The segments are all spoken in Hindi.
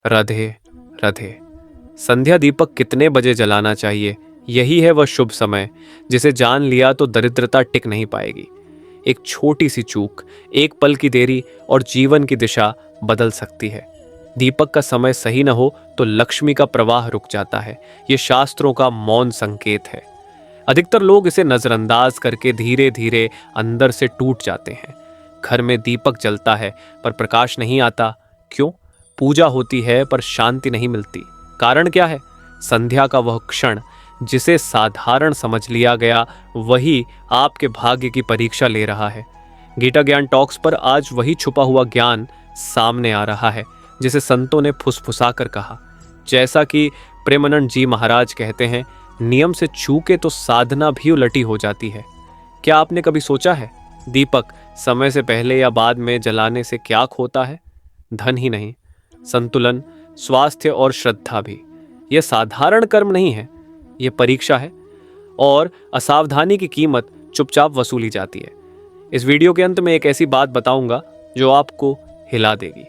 राधे राधे। संध्या दीपक कितने बजे जलाना चाहिए, यही है वह शुभ समय जिसे जान लिया तो दरिद्रता टिक नहीं पाएगी। एक छोटी सी चूक, एक पल की देरी और जीवन की दिशा बदल सकती है। दीपक का समय सही न हो तो लक्ष्मी का प्रवाह रुक जाता है। ये शास्त्रों का मौन संकेत है। अधिकतर लोग इसे नजरअंदाज करके धीरे धीरे अंदर से टूट जाते हैं। घर में दीपक जलता है पर प्रकाश नहीं आता। क्यों? पूजा होती है पर शांति नहीं मिलती। कारण क्या है? संध्या का वह क्षण जिसे साधारण समझ लिया गया, वही आपके भाग्य की परीक्षा ले रहा है। गीता ज्ञान टॉक्स पर आज वही छुपा हुआ ज्ञान सामने आ रहा है जिसे संतों ने फुसफुसा कर कहा। जैसा कि प्रेमानंद जी महाराज कहते हैं, नियम से चूके तो साधना भी उलटी हो जाती है। क्या आपने कभी सोचा है, दीपक समय से पहले या बाद में जलाने से क्या खोता है? धन ही नहीं, संतुलन, स्वास्थ्य और श्रद्धा भी। यह साधारण कर्म नहीं है, यह परीक्षा है। और असावधानी की कीमत चुपचाप वसूली जाती है। इस वीडियो के अंत में एक ऐसी बात बताऊंगा जो आपको हिला देगी।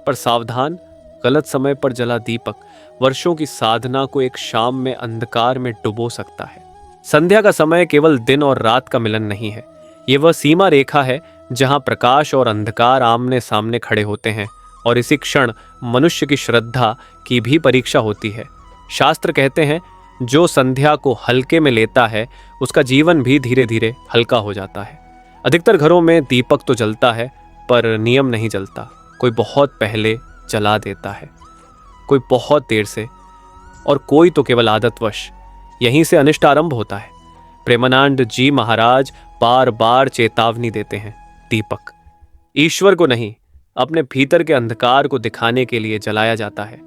पर सावधान, गलत समय पर जला दीपक वर्षों की साधना को एक शाम में अंधकार में डुबो सकता है। संध्या का समय केवल दिन और रात का मिलन नहीं है। ये वह सीमा रेखा है जहां प्रकाश और अंधकार आमने सामने खड़े होते हैं। और इसी क्षण मनुष्य की श्रद्धा की भी परीक्षा होती है। शास्त्र कहते हैं, जो संध्या को हल्के में लेता है उसका जीवन भी धीरे धीरे हल्का हो जाता है। अधिकतर घरों में दीपक तो जलता है पर नियम नहीं जलता। कोई बहुत पहले जला देता है, कोई बहुत देर से, और कोई तो केवल आदतवश। यहीं से अनिष्ट आरंभ होता है। प्रेमानंद जी महाराज बार बार चेतावनी देते हैं, दीपक ईश्वर को नहीं, अपने भीतर के अंधकार को दिखाने के लिए जलाया जाता है।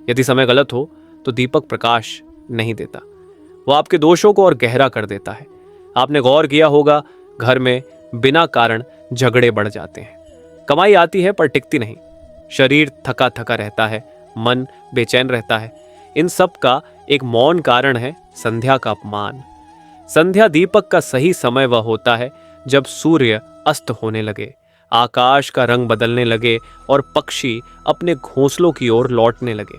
यदि समय गलत हो तो दीपक प्रकाश नहीं देता, वो आपके दोषों को और गहरा कर देता है। आपने गौर किया होगा, घर में बिना कारण झगड़े बढ़ जाते हैं। कमाई आती है पर टिकती नहीं, शरीर थका थका रहता है, मन बेचैन रहता है। इन सब का एक मौन कारण है संध्या का अपमान। संध्या दीपक का सही समय वह होता है जब सूर्य अस्त होने लगे, आकाश का रंग बदलने लगे और पक्षी अपने घोंसलों की ओर लौटने लगे।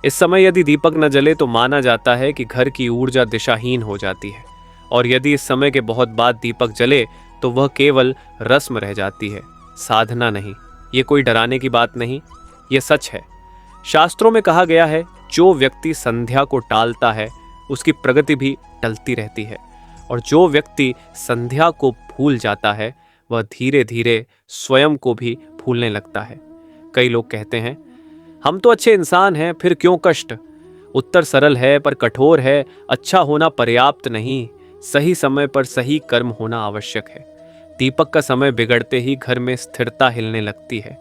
इस समय यदि दीपक न जले तो माना जाता है कि घर की ऊर्जा दिशाहीन हो जाती है। और यदि इस समय के बहुत बाद दीपक जले तो वह केवल रस्म रह जाती है, साधना नहीं। ये कोई डराने की बात नहीं, ये सच है। शास्त्रों में कहा गया है, जो व्यक्ति संध्या को टालता है उसकी प्रगति भी टलती रहती है। और जो व्यक्ति संध्या को भूल जाता है वह धीरे धीरे स्वयं को भी भूलने लगता है। कई लोग कहते हैं, हम तो अच्छे इंसान हैं, फिर क्यों कष्ट? उत्तर सरल है पर कठोर है। अच्छा होना पर्याप्त नहीं, सही समय पर सही कर्म होना आवश्यक है। दीपक का समय बिगड़ते ही घर में स्थिरता हिलने लगती है।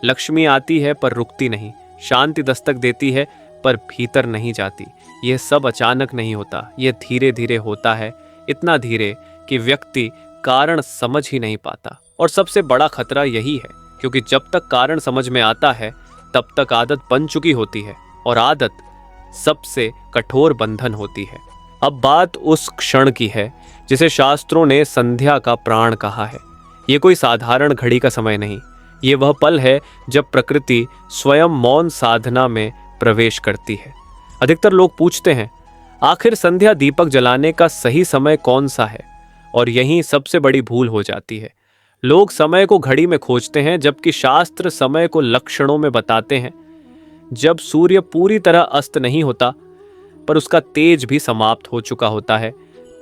लक्ष्मी आती है पर रुकती नहीं, शांति दस्तक देती है पर भीतर नहीं जाती। यह सब अचानक नहीं होता, यह धीरे धीरे होता है। इतना धीरे कि व्यक्ति कारण समझ ही नहीं पाता। और सबसे बड़ा खतरा यही है, क्योंकि जब तक कारण समझ में आता है तब तक आदत बन चुकी होती है, और आदत सबसे कठोर बंधन होती है। अब बात उस क्षण की है जिसे शास्त्रों ने संध्या का प्राण कहा है। ये कोई साधारण घड़ी का समय नहीं, ये वह पल है जब प्रकृति स्वयं मौन साधना में प्रवेश करती है। अधिकतर लोग पूछते हैं, आखिर संध्या दीपक जलाने का सही समय कौन सा है? और यहीं सबसे बड़ी भूल हो जाती है। लोग समय को घड़ी में खोजते हैं, जबकि शास्त्र समय को लक्षणों में बताते हैं। जब सूर्य पूरी तरह अस्त नहीं होता पर उसका तेज भी समाप्त हो चुका होता है,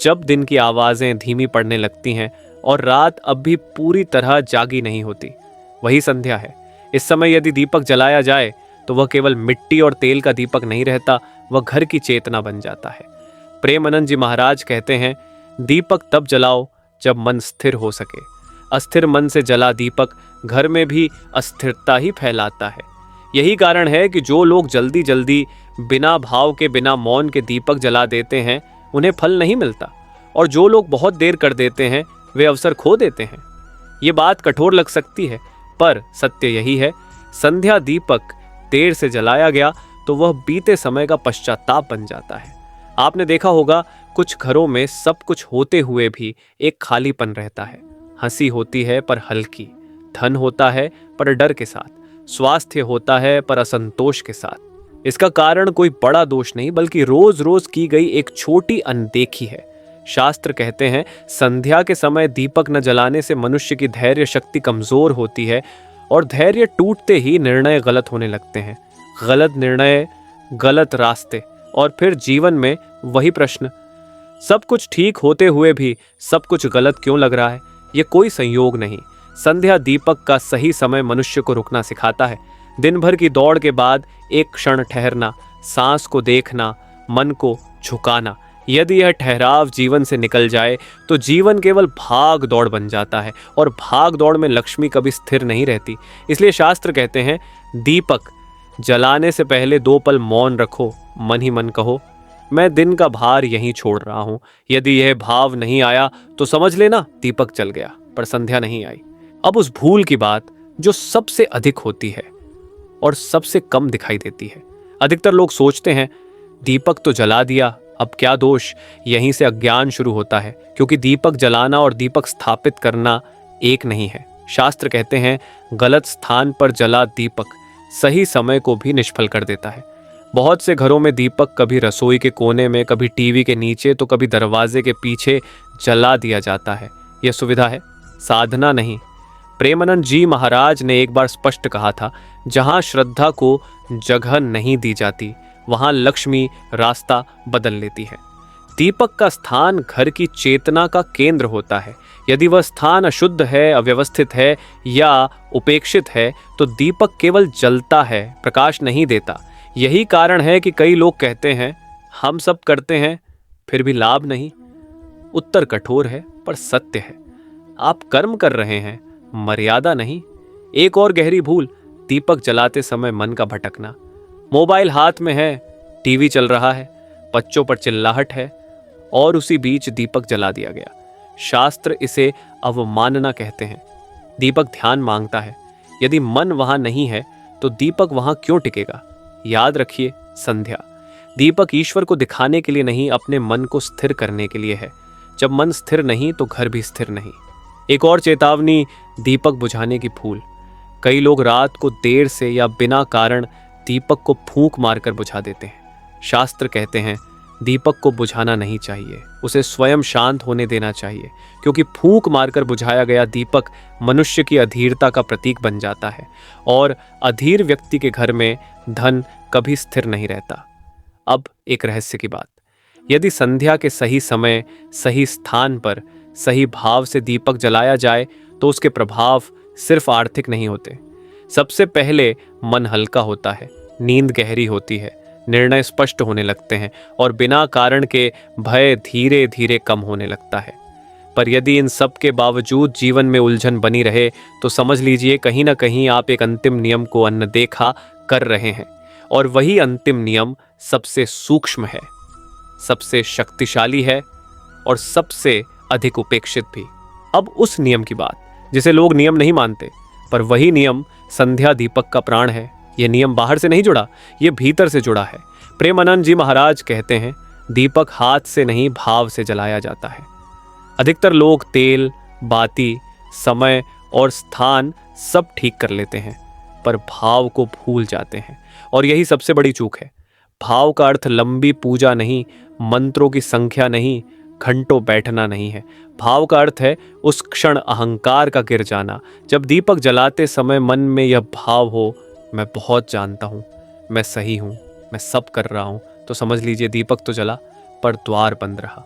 जब दिन की आवाजें धीमी पड़ने लगती हैं और रात अब भी पूरी तरह जागी नहीं होती, वही संध्या है। इस समय यदि दीपक जलाया जाए तो वह केवल मिट्टी और तेल का दीपक नहीं रहता, वह घर की चेतना बन जाता है। प्रेमानंद जी महाराज कहते हैं, दीपक तब जलाओ जब मन स्थिर हो सके। अस्थिर मन से जला दीपक घर में भी अस्थिरता ही फैलाता है। यही कारण है कि जो लोग जल्दी जल्दी बिना भाव के, बिना मौन के दीपक जला देते हैं, उन्हें फल नहीं मिलता। और जो लोग बहुत देर कर देते हैं, वे अवसर खो देते हैं। ये बात कठोर लग सकती है पर सत्य यही है। संध्या दीपक देर से जलाया गया तो वह बीते समय का पश्चाताप बन जाता है। आपने देखा होगा, कुछ घरों में सब कुछ होते हुए भी एक खालीपन रहता है। हंसी होती है पर हल्की, धन होता है पर डर के साथ, स्वास्थ्य होता है पर असंतोष के साथ। इसका कारण कोई बड़ा दोष नहीं बल्कि रोज रोज की गई एक छोटी अनदेखी है। शास्त्र कहते हैं संध्या के समय दीपक न जलाने से मनुष्य की धैर्य शक्ति कमजोर होती है और धैर्य टूटते ही निर्णय गलत होने लगते हैं। गलत निर्णय, गलत रास्ते और फिर जीवन में वही प्रश्न, सब कुछ ठीक होते हुए भी सब कुछ गलत क्यों लग रहा है? ये कोई संयोग नहीं। संध्या दीपक का सही समय मनुष्य को रुकना सिखाता है। दिन भर की दौड़ के बाद एक क्षण ठहरना, सांस को देखना, मन को झुकाना। यदि यह ठहराव जीवन से निकल जाए तो जीवन केवल भाग दौड़ बन जाता है और भाग दौड़ में लक्ष्मी कभी स्थिर नहीं रहती। इसलिए शास्त्र कहते हैं दीपक जलाने से पहले 2 पल मौन रखो, मन ही मन कहो मैं दिन का भार यहीं छोड़ रहा हूं। यदि यह भाव नहीं आया तो समझ लेना दीपक जल गया, पर संध्या नहीं आई। अब उस भूल की बात जो सबसे अधिक होती है और सबसे कम दिखाई देती है। अधिकतर लोग सोचते हैं दीपक तो जला दिया, अब क्या दोष। यहीं से अज्ञान शुरू होता है, क्योंकि दीपक जलाना और दीपक स्थापित करना एक नहीं है। शास्त्र कहते हैं गलत स्थान पर जला दीपक सही समय को भी निष्फल कर देता है। बहुत से घरों में दीपक कभी रसोई के कोने में, कभी टीवी के नीचे, तो कभी दरवाजे के पीछे जला दिया जाता है। यह सुविधा है, साधना नहीं। प्रेमानंद जी महाराज ने एक बार स्पष्ट कहा था, जहां श्रद्धा को जगह नहीं दी जाती वहां लक्ष्मी रास्ता बदल लेती है। दीपक का स्थान घर की चेतना का केंद्र होता है। यदि वह स्थान अशुद्ध है, अव्यवस्थित है या उपेक्षित है तो दीपक केवल जलता है, प्रकाश नहीं देता। यही कारण है कि कई लोग कहते हैं हम सब करते हैं फिर भी लाभ नहीं। उत्तर कठोर है पर सत्य है। आप कर्म कर रहे हैं, मर्यादा नहीं। एक और गहरी भूल, दीपक जलाते समय मन का भटकना। मोबाइल हाथ में है, टीवी चल रहा है, बच्चों पर चिल्लाहट है और उसी बीच दीपक जला दिया गया। शास्त्र इसे अवमानना कहते हैं। दीपक ध्यान मांगता है। यदि मन वहां नहीं है तो दीपक वहां क्यों टिकेगा? याद रखिए, संध्या दीपक ईश्वर को दिखाने के लिए नहीं, अपने मन को स्थिर करने के लिए है। जब मन स्थिर नहीं तो घर भी स्थिर नहीं। एक और चेतावनी, दीपक बुझाने की भूल। कई लोग रात को देर से या बिना कारण दीपक को फूंक मारकर बुझा देते हैं। शास्त्र कहते हैं दीपक को बुझाना नहीं चाहिए, उसे स्वयं शांत होने देना चाहिए, क्योंकि फूंक मारकर बुझाया गया दीपक मनुष्य की अधीरता का प्रतीक बन जाता है और अधीर व्यक्ति के घर में धन कभी स्थिर नहीं रहता। अब एक रहस्य की बात, यदि संध्या के सही समय, सही स्थान पर, सही भाव से दीपक जलाया जाए तो उसके प्रभाव सिर्फ आर्थिक नहीं होते। सबसे पहले मन हल्का होता है, नींद गहरी होती है, निर्णय स्पष्ट होने लगते हैं और बिना कारण के भय धीरे धीरे कम होने लगता है। पर यदि इन सब के बावजूद जीवन में उलझन बनी रहे तो समझ लीजिए कहीं ना कहीं आप एक अंतिम नियम को अनदेखा कर रहे हैं, और वही अंतिम नियम सबसे सूक्ष्म है, सबसे शक्तिशाली है और सबसे अधिक उपेक्षित भी। अब उस नियम की बात जिसे लोग नियम नहीं मानते, पर वही नियम संध्या दीपक का प्राण है। यह नियम बाहर से नहीं जुड़ा, यह भीतर से जुड़ा है। प्रेमानंद जी महाराज कहते हैं दीपक हाथ से नहीं भाव से जलाया जाता है। अधिकतर लोग तेल, बाती, समय और स्थान सब ठीक कर लेते हैं, पर भाव को भूल जाते हैं, और यही सबसे बड़ी चूक है। भाव का अर्थ लंबी पूजा नहीं, मंत्रों की संख्या नहीं, घंटों बैठना नहीं है। भाव का अर्थ है उस क्षण अहंकार का गिर जाना, जब दीपक जलाते समय मन में यह भाव हो, मैं बहुत जानता हूँ, मैं सही हूँ, मैं सब कर रहा हूँ, तो समझ लीजिए दीपक तो जला पर द्वार बंद रहा।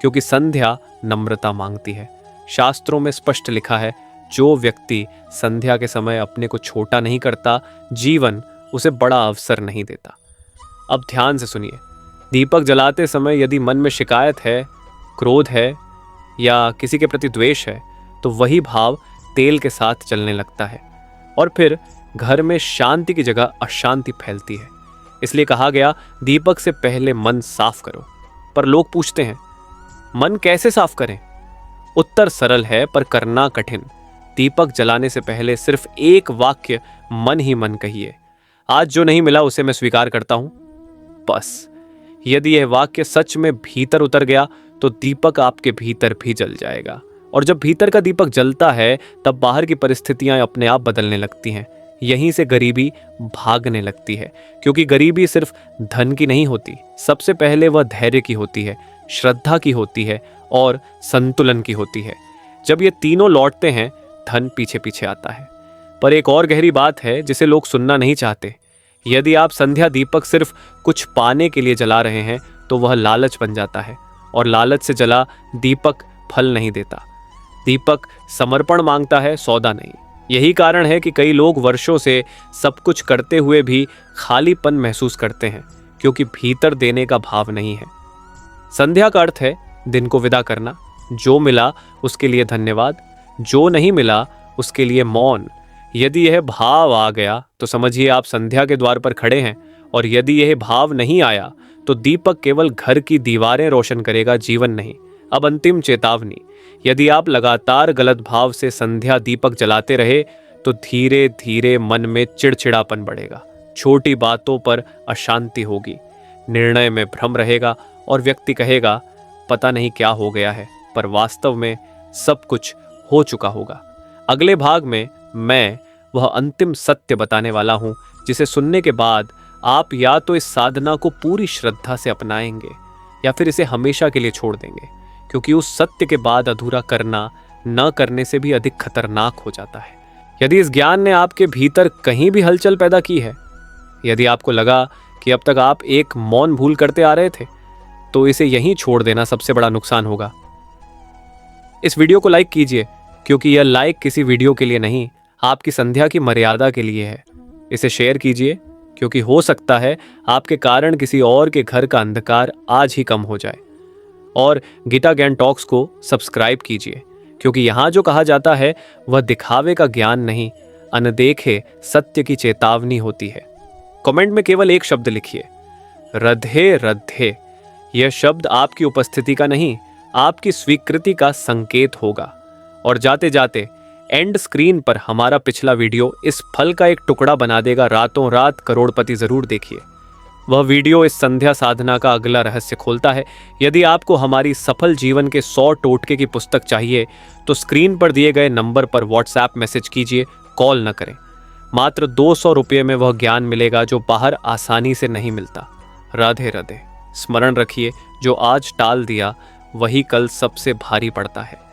क्योंकि संध्या नम्रता मांगती है। शास्त्रों में स्पष्ट लिखा है, जो व्यक्ति संध्या के समय अपने को छोटा नहीं करता, जीवन उसे बड़ा अवसर नहीं देता। अब ध्यान से सुनिए, दीपक जलाते समय यदि मन में शिकायत है, क्रोध है या किसी के प्रति द्वेष है, तो वही भाव तेल के साथ चलने लगता है और फिर घर में शांति की जगह अशांति फैलती है। इसलिए कहा गया दीपक से पहले मन साफ करो। पर लोग पूछते हैं मन कैसे साफ करें? उत्तर सरल है पर करना कठिन। दीपक जलाने से पहले सिर्फ एक वाक्य मन ही मन कहिए, आज जो नहीं मिला उसे मैं स्वीकार करता हूं। बस यदि यह वाक्य सच में भीतर उतर गया तो दीपक आपके भीतर भी जल जाएगा, और जब भीतर का दीपक जलता है तब बाहर की परिस्थितियां अपने आप बदलने लगती हैं। यहीं से गरीबी भागने लगती है, क्योंकि गरीबी सिर्फ धन की नहीं होती, सबसे पहले वह धैर्य की होती है, श्रद्धा की होती है और संतुलन की होती है। जब ये तीनों लौटते हैं, धन पीछे पीछे आता है। पर एक और गहरी बात है जिसे लोग सुनना नहीं चाहते। यदि आप संध्या दीपक सिर्फ कुछ पाने के लिए जला रहे हैं तो वह लालच बन जाता है, और लालच से जला दीपक फल नहीं देता। दीपक समर्पण मांगता है, सौदा नहीं। यही कारण है कि कई लोग वर्षों से सब कुछ करते हुए भी खालीपन महसूस करते हैं, क्योंकि भीतर देने का भाव नहीं है। संध्या का अर्थ है दिन को विदा करना। जो मिला उसके लिए धन्यवाद, जो नहीं मिला उसके लिए मौन। यदि यह भाव आ गया तो समझिए आप संध्या के द्वार पर खड़े हैं, और यदि यह भाव नहीं आया तो दीपक केवल घर की दीवारें रोशन करेगा, जीवन नहीं। अब अंतिम चेतावनी, यदि आप लगातार गलत भाव से संध्या दीपक जलाते रहे तो धीरे धीरे मन में चिड़चिड़ापन बढ़ेगा, छोटी बातों पर अशांति होगी, निर्णय में भ्रम रहेगा और व्यक्ति कहेगा पता नहीं क्या हो गया है, पर वास्तव में सब कुछ हो चुका होगा। अगले भाग में मैं वह अंतिम सत्य बताने वाला हूं जिसे सुनने के बाद आप या तो इस साधना को पूरी श्रद्धा से अपनाएंगे या फिर इसे हमेशा के लिए छोड़ देंगे, क्योंकि उस सत्य के बाद अधूरा करना न करने से भी अधिक खतरनाक हो जाता है। यदि इस ज्ञान ने आपके भीतर कहीं भी हलचल पैदा की है, यदि आपको लगा कि अब तक आप एक मौन भूल करते आ रहे थे, तो इसे यहीं छोड़ देना सबसे बड़ा नुकसान होगा। इस वीडियो को लाइक कीजिए, क्योंकि यह लाइक किसी वीडियो के लिए नहीं, आपकी संध्या की मर्यादा के लिए है। इसे शेयर कीजिए, क्योंकि हो सकता है आपके कारण किसी और के घर का अंधकार आज ही कम हो जाए। और गीता ज्ञान टॉक्स को सब्सक्राइब कीजिए, क्योंकि यहाँ जो कहा जाता है वह दिखावे का ज्ञान नहीं, अनदेखे सत्य की चेतावनी होती है। कमेंट में केवल एक शब्द लिखिए, रधे रधे। यह शब्द आपकी उपस्थिति का नहीं, आपकी स्वीकृति का संकेत होगा। और जाते जाते एंड स्क्रीन पर हमारा पिछला वीडियो इस फल का एक टुकड़ा बना देगा, रातों रात करोड़पति जरूर देखिए। वह वीडियो इस संध्या साधना का अगला रहस्य खोलता है। यदि आपको हमारी सफल जीवन के 100 टोटके की पुस्तक चाहिए तो स्क्रीन पर दिए गए नंबर पर व्हाट्सएप मैसेज कीजिए, कॉल न करें। मात्र 200 रुपये में वह ज्ञान मिलेगा जो बाहर आसानी से नहीं मिलता। राधे राधे। स्मरण रखिए, जो आज टाल दिया वही कल सबसे भारी पड़ता है।